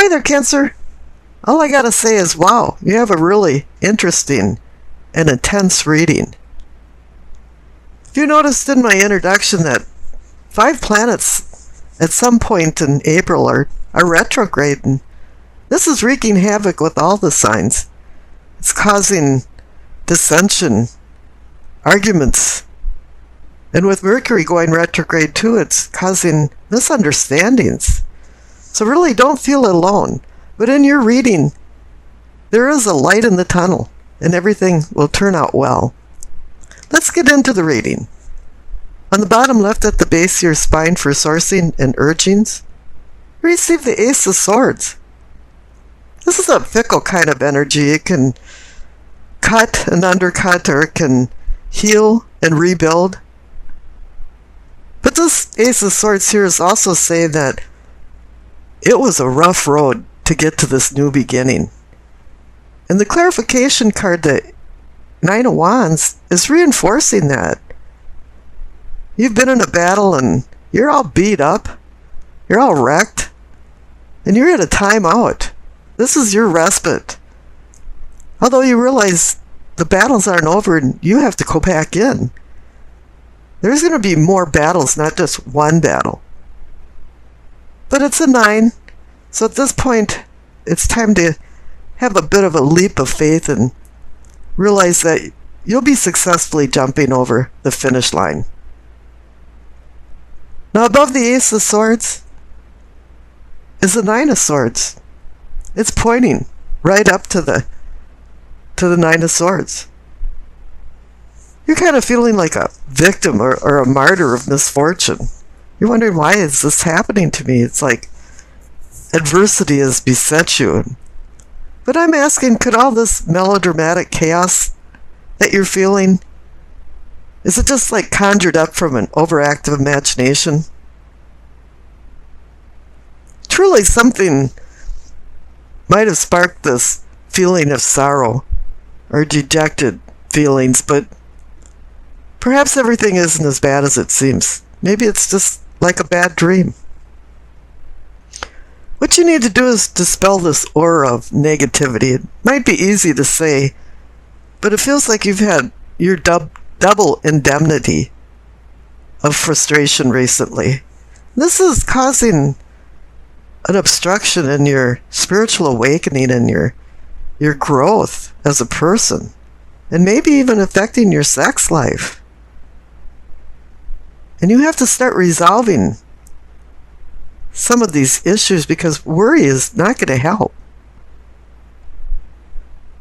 Hi there, Cancer. All I gotta say is, wow, you have a really interesting and intense reading. You noticed in my introduction that 5 planets at some point in April are retrograde, and this is wreaking havoc with all the signs. It's causing dissension, arguments, and with Mercury going retrograde too, it's causing misunderstandings. So really don't feel alone. But in your reading, there is a light in the tunnel, and everything will turn out well. Let's get into the reading. On the bottom left at the base of your spine for sourcing and urgings, receive the Ace of Swords. This is a fickle kind of energy. It can cut and undercut, or it can heal and rebuild. But this Ace of Swords here is also saying that it was a rough road to get to this new beginning. And the clarification card, the 9 of Wands, is reinforcing that. You've been in a battle and you're all beat up, you're all wrecked, and you're at a timeout. This is your respite. Although you realize the battles aren't over and you have to go back in. There's going to be more battles, not just one battle. But it's a 9, so at this point, it's time to have a bit of a leap of faith and realize that you'll be successfully jumping over the finish line. Now above the Ace of Swords is the 9 of Swords. It's pointing right up to the 9 of Swords. You're kind of feeling like a victim or a martyr of misfortune. You're wondering, why is this happening to me? It's like adversity has beset you. But I'm asking, could all this melodramatic chaos that you're feeling, is it just like conjured up from an overactive imagination? Truly something might have sparked this feeling of sorrow or dejected feelings, but perhaps everything isn't as bad as it seems. Maybe it's just like a bad dream. What you need to do is dispel this aura of negativity. It might be easy to say, but it feels like you've had your double indemnity of frustration recently. This is causing an obstruction in your spiritual awakening and your growth as a person, and maybe even affecting your sex life. And you have to start resolving some of these issues, because worry is not going to help.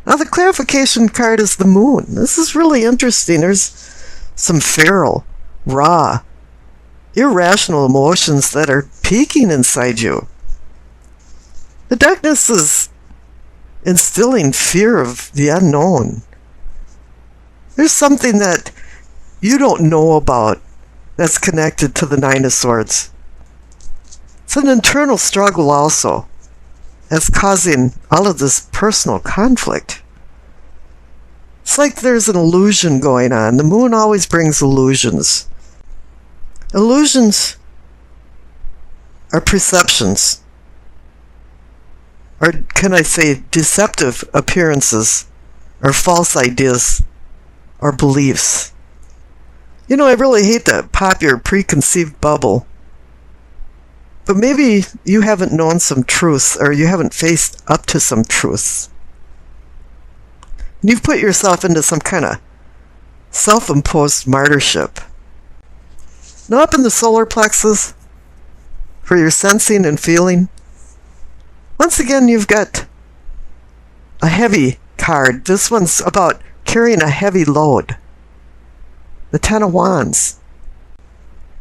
Now the clarification card is the Moon. This is really interesting. There's some feral, raw, irrational emotions that are peaking inside you. The darkness is instilling fear of the unknown. There's something that you don't know about that's connected to the 9 of Swords. It's an internal struggle also that's causing all of this personal conflict. It's like there's an illusion going on. The Moon always brings illusions. Illusions are perceptions, or can I say deceptive appearances, or false ideas, or beliefs. You know, I really hate to pop your preconceived bubble, but maybe you haven't known some truths, or you haven't faced up to some truths. And you've put yourself into some kind of self-imposed martyrship. Now up in the solar plexus, for your sensing and feeling, once again you've got a heavy card. This one's about carrying a heavy load. The 10 of Wands.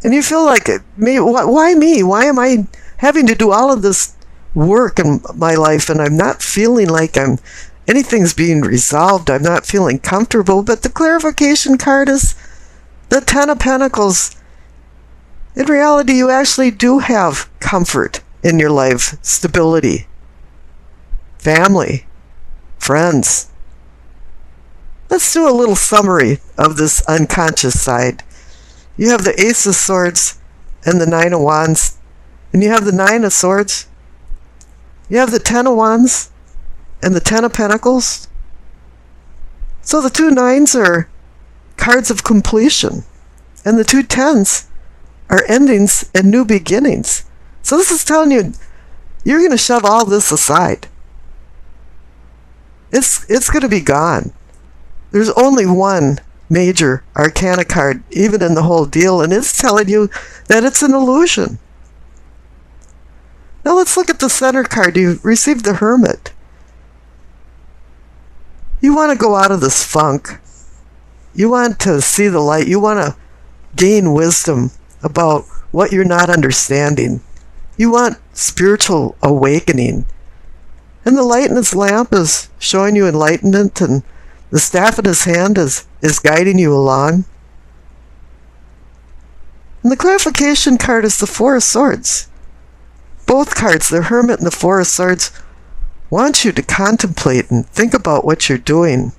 And you feel like, why me? Why am I having to do all of this work in my life, and I'm not feeling like anything's being resolved? I'm not feeling comfortable. But the clarification card is the 10 of Pentacles. In reality, you actually do have comfort in your life, stability, family, friends. Let's do a little summary of this unconscious side. You have the Ace of Swords and the 9 of Wands, and you have the 9 of Swords. You have the Ten of Wands and the Ten of Pentacles. So the two nines are cards of completion, and the two tens are endings and new beginnings. So this is telling you, you're going to shove all this aside. It's going to be gone. There's only one major arcana card, even in the whole deal, and it's telling you that it's an illusion. Now let's look at the center card. You received the Hermit. You want to go out of this funk. You want to see the light. You want to gain wisdom about what you're not understanding. You want spiritual awakening. And the light in his lamp is showing you enlightenment, and the staff in his hand is guiding you along. And the clarification card is the Four of Swords. Both cards, the Hermit and the Four of Swords, want you to contemplate and think about what you're doing.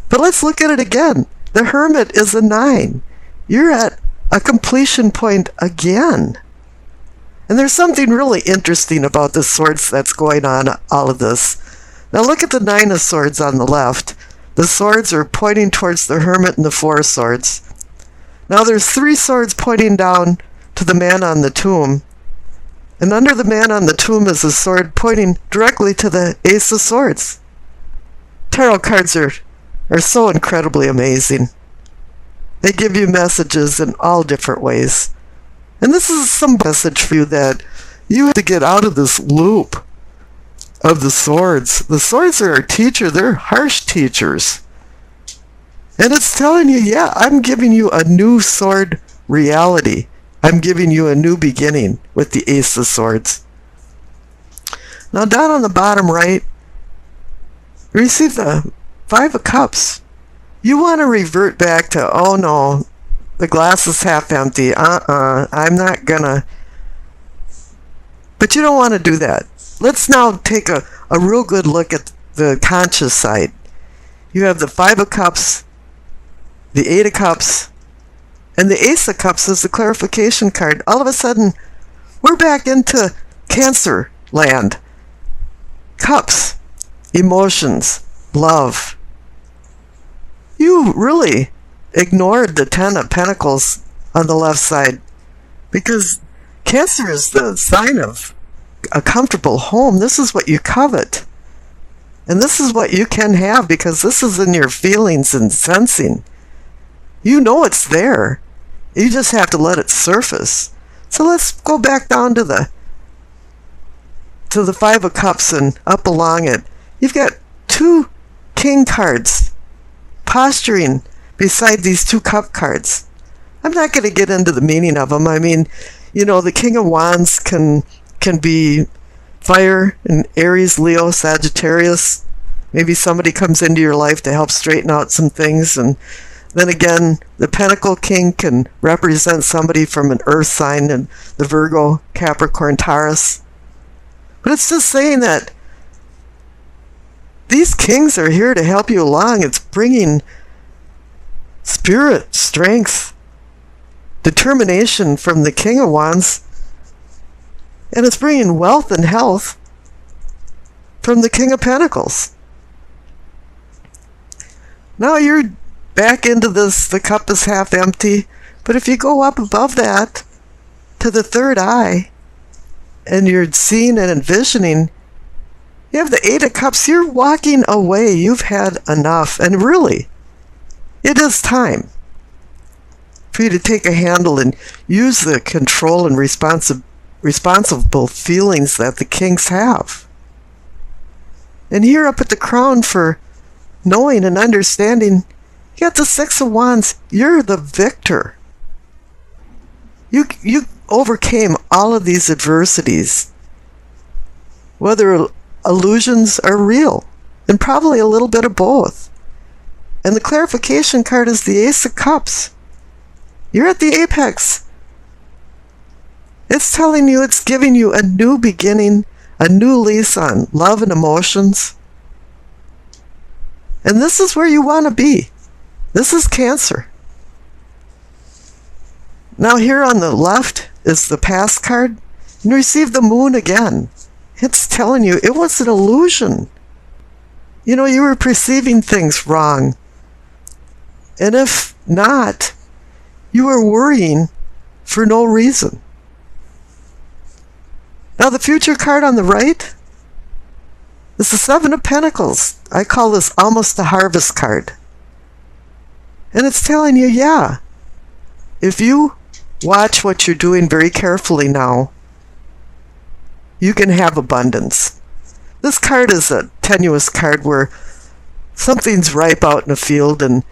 But let's look at it again. The Hermit is a 9. You're at a completion point again. And there's something really interesting about the swords that's going on, all of this. Now look at the 9 of Swords on the left. The swords are pointing towards the Hermit and the Four of Swords. Now there's 3 swords pointing down to the man on the tomb. And under the man on the tomb is a sword pointing directly to the Ace of Swords. Tarot cards are so incredibly amazing. They give you messages in all different ways. And this is some message for you, that you have to get out of this loop of the swords. The swords are our teacher. They're harsh teachers. And it's telling you, yeah, I'm giving you a new sword reality. I'm giving you a new beginning with the Ace of Swords. Now down on the bottom right, you receive the Five of Cups. You want to revert back to, oh no, the glass is half empty. I'm not gonna. But you don't want to do that. Let's now take a real good look at the conscious side. You have the Five of Cups, the Eight of Cups, and the Ace of Cups is the clarification card. All of a sudden, we're back into Cancer land. Cups, emotions, love. You really ignored the Ten of Pentacles on the left side, because Cancer is the sign of a comfortable home. This is what you covet. And this is what you can have, because this is in your feelings and sensing. You know it's there. You just have to let it surface. So let's go back down to the Five of Cups and up along it. You've got 2 King cards posturing beside these 2 Cup cards. I'm not going to get into the meaning of them. I mean, you know, the King of Wands can be fire in Aries, Leo, Sagittarius. Maybe somebody comes into your life to help straighten out some things. And then again, the Pentacle King can represent somebody from an Earth sign, and the Virgo, Capricorn, Taurus. But it's just saying that these kings are here to help you along. It's bringing spirit, strength, determination from the King of Wands, and it's bringing wealth and health from the King of Pentacles. Now you're back into this, the cup is half empty, but if you go up above that to the third eye, and you're seeing and envisioning, you have the Eight of Cups. You're walking away. You've had enough. And really, it is time for you to take a handle and use the control and responsible feelings that the kings have. And here up at the crown for knowing and understanding, you got the Six of Wands. You're the victor. You overcame all of these adversities, whether illusions are real, and probably a little bit of both. And the clarification card is the Ace of Cups. You're at the apex. It's telling you, it's giving you a new beginning, a new lease on love and emotions. And this is where you want to be. This is Cancer. Now here on the left is the past card. And receive the Moon again. It's telling you it was an illusion. You know, you were perceiving things wrong. And if not, you were worrying for no reason. Now the future card on the right is the Seven of Pentacles. I call this almost a harvest card. And it's telling you, yeah, if you watch what you're doing very carefully now, you can have abundance. This card is a tenuous card where something's ripe out in the field and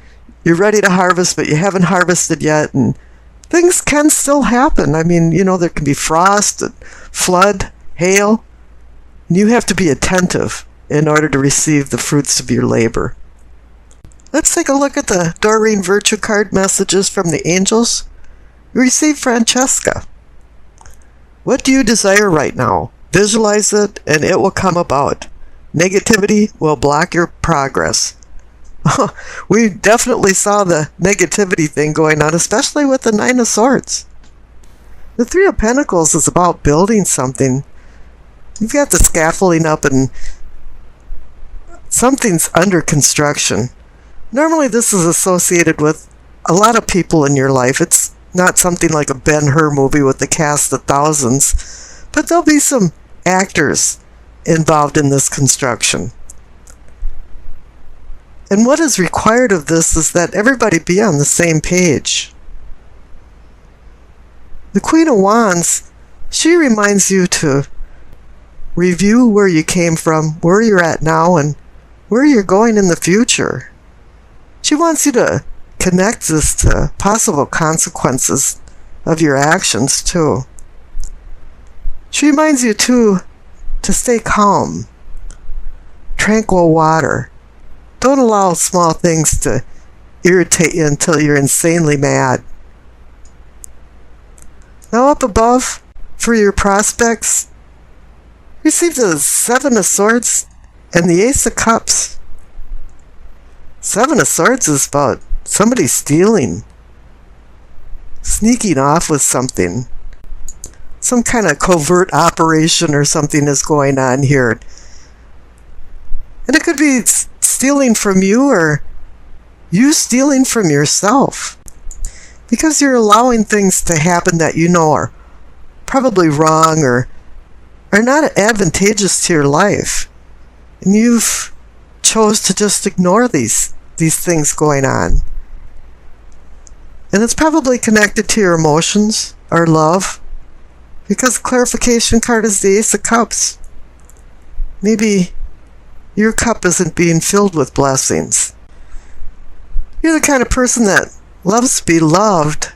you're ready to harvest, but you haven't harvested yet, and things can still happen. I mean, you know, there can be frost, flood, hail, and you have to be attentive in order to receive the fruits of your labor. Let's take a look at the Doreen Virtue card messages from the angels. We receive Francesca. What do you desire right now? Visualize it and it will come about. Negativity will block your progress. We definitely saw the negativity thing going on, especially with the Nine of Swords. The Three of Pentacles is about building something. You've got the scaffolding up and something's under construction. Normally this is associated with a lot of people in your life. It's not something like a Ben-Hur movie with the cast of thousands, but there'll be some actors involved in this construction. And what is required of this is that everybody be on the same page. The Queen of Wands, she reminds you to review where you came from, where you're at now, and where you're going in the future. She wants you to connect this to possible consequences of your actions, too. She reminds you, too, to stay calm. Tranquil water. Don't allow small things to irritate you until you're insanely mad. Now up above, for your prospects, receive the Seven of Swords and the Ace of Cups. Seven of Swords is about somebody stealing, sneaking off with something. Some kind of covert operation or something is going on here. And it could be stealing from you or you stealing from yourself. Because you're allowing things to happen that you know are probably wrong or are not advantageous to your life. And you've chose to just ignore these things going on. And it's probably connected to your emotions or love. Because the clarification card is the Ace of Cups. Maybe your cup isn't being filled with blessings. You're the kind of person that loves to be loved,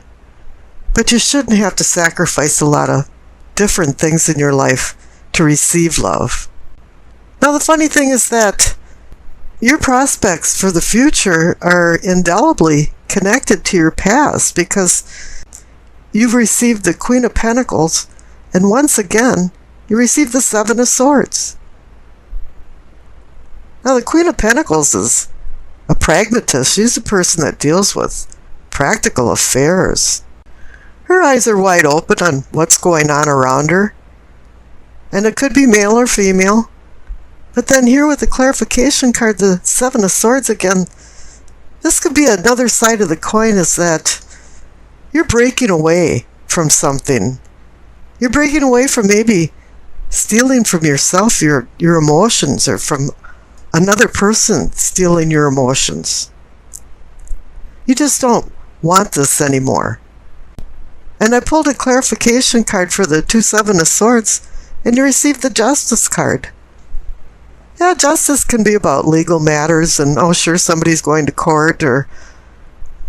but you shouldn't have to sacrifice a lot of different things in your life to receive love. Now the funny thing is that your prospects for the future are indelibly connected to your past because you've received the Queen of Pentacles, and once again, you received the Seven of Swords. Now, the Queen of Pentacles is a pragmatist. She's a person that deals with practical affairs. Her eyes are wide open on what's going on around her. And it could be male or female. But then here with the clarification card, the Seven of Swords again, this could be another side of the coin, is that you're breaking away from something. You're breaking away from maybe stealing from yourself, your emotions, or from another person stealing your emotions. You just don't want this anymore. And I pulled a clarification card for the two Seven of Swords, and you received the Justice card. Yeah, justice can be about legal matters, and oh sure, somebody's going to court, or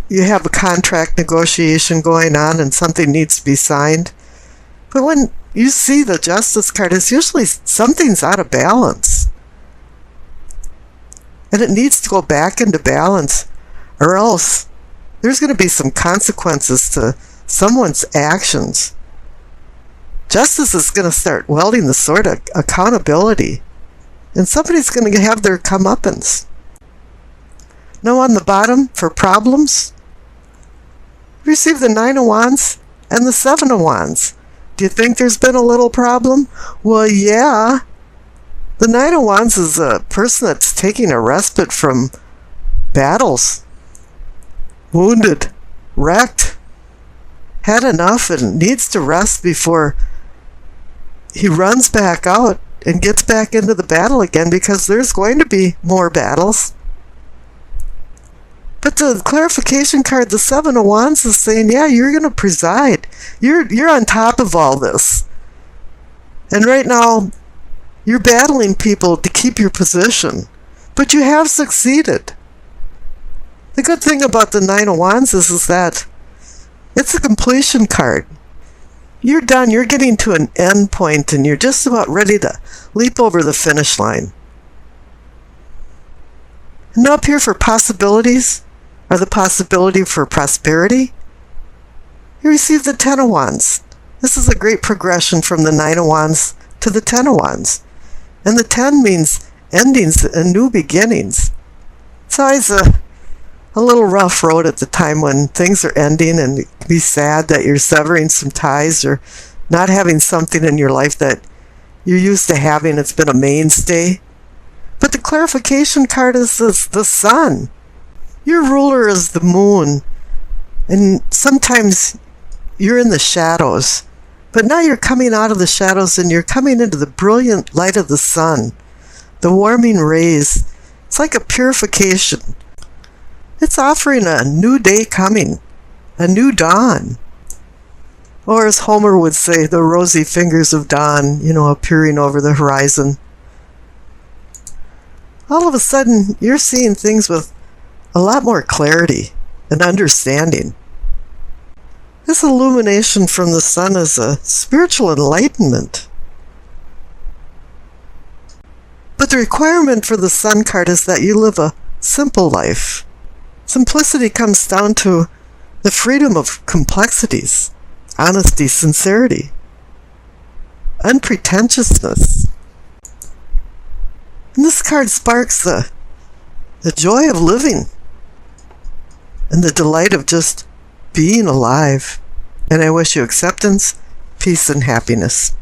you have a contract negotiation going on and something needs to be signed. But when you see the Justice card, it's usually something's out of balance. And it needs to go back into balance, or else there's going to be some consequences to someone's actions. Justice is going to start wielding the sword of accountability, and somebody's going to have their comeuppance. Now on the bottom, for problems, receive the Nine of Wands and the Seven of Wands. Do you think there's been a little problem? Well, yeah, The Knight of Wands is a person that's taking a respite from battles. Wounded, wrecked, had enough and needs to rest before he runs back out and gets back into the battle again, because there's going to be more battles. But the clarification card, the Seven of Wands, is saying, yeah, you're going to preside. You're on top of all this. And right now, you're battling people to keep your position. But you have succeeded. The good thing about the Nine of Wands is that it's a completion card. You're done. You're getting to an end point, and you're just about ready to leap over the finish line. And up here for possibilities, or the possibility for prosperity, you receive the Ten of Wands. This is a great progression from the Nine of Wands to the Ten of Wands. And the 10 means endings and new beginnings. It's always a little rough road at the time when things are ending, and it can be sad that you're severing some ties or not having something in your life that you're used to having. It's been a mainstay. But the clarification card is the sun. Your ruler is the moon, and sometimes you're in the shadows. But now you're coming out of the shadows and you're coming into the brilliant light of the sun, the warming rays. It's like a purification. It's offering a new day coming, a new dawn. Or as Homer would say, the rosy fingers of dawn, appearing over the horizon. All of a sudden, you're seeing things with a lot more clarity and understanding. This illumination from the sun is a spiritual enlightenment. But the requirement for the sun card is that you live a simple life. Simplicity comes down to the freedom of complexities, honesty, sincerity, unpretentiousness. And this card sparks the joy of living and the delight of just being alive. And I wish you acceptance, peace, and happiness.